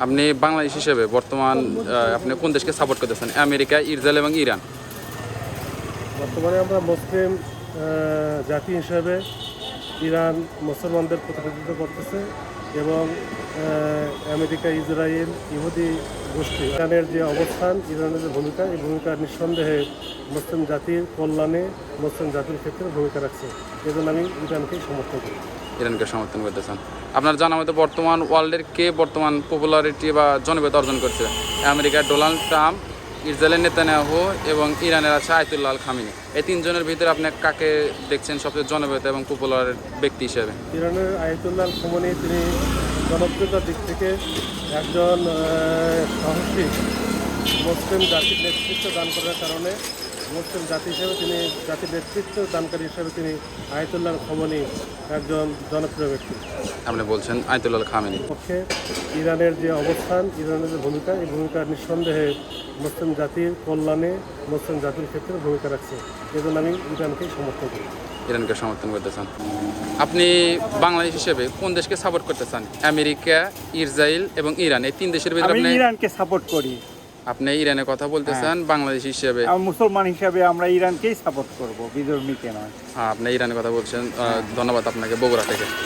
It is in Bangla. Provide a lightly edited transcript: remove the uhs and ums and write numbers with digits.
আপনি বাংলাদেশ হিসেবে বর্তমান আপনি কোন দেশকে সাপোর্ট করতেছেন? আমেরিকা, ইসরায়েল এবং ইরান। বর্তমানে আমরা মুসলিম জাতি হিসেবে ইরান মুসলমানদের প্রতিনিধিত্ব করতেছে এবং আমেরিকা, ইসরায়েল, ইহুদি গোষ্ঠী, ইরানের যে অবস্থান, ইরানের যে ভূমিকা, এই ভূমিকা নিঃসন্দেহে মুসলিম জাতির কল্যাণে, মুসলিম জাতির ক্ষেত্রে ভূমিকা রাখছে। এই জন্য আমি ইরানকেই সমর্থন করি। ইরানকে সমর্থন করতেছেন। আপনার জানা মতো বর্তমান ওয়ার্ল্ডের কে বর্তমান পপুলারিটি বা জনপ্রিয়তা অর্জন করছে? আমেরিকার ডোনাল্ড ট্রাম্প, ইসরায়েলের নেতানিয়াহু এবং ইরানের আছে আয়াতুল্লাহ আল খামেনি। এই তিনজনের ভিতরে আপনি কাকে দেখছেন সবচেয়ে জনপ্রিয়তা এবং পপুলার ব্যক্তি হিসেবে? ইরানের আয়াতুল্লাহ আল খামেনি তিনি জনপ্রিয়তার দিক থেকে একজন সাহসী মুসলিম জাতির নেতৃত্ব দান করার কারণে মুসলিম জাতি হিসেবে তিনি জাতির নেতৃত্ব দানকারী হিসেবে তিনি আয়াতুল্লাহ আল খামেনি একজন জনপ্রিয় ব্যক্তি। আপনি বলছেন আয়াতুল্লাহ আল খামেনি। পক্ষে ইরানের যে অবস্থান, ইরানের যে ভূমিকা, এই ভূমিকা নিঃসন্দেহে মুসলিম জাতির কল্যাণে, মুসলিম জাতির ক্ষেত্রে ভূমিকা রাখছে। এই জন্য আমি ইরানকেই সমর্থন করি। ইরানকে সমর্থন করতেছেন। আপনি বাংলাদেশ হিসেবে কোন দেশকে সাপোর্ট করতেছেন? আমেরিকা, ইসরায়েল এবং ইরান, এই তিন দেশের ভিতরে আমি আপনি ইরানকে সাপোর্ট করি। আপনি ইরানের কথা বলতেছেন। বাংলাদেশ হিসেবে মুসলমান হিসাবে আমরা ইরানকেই সাপোর্ট করব, বিধর্মীকে নয়। আপনি ইরানের কথা বলছেন। ধন্যবাদ আপনাকে, বগুড়া থেকে।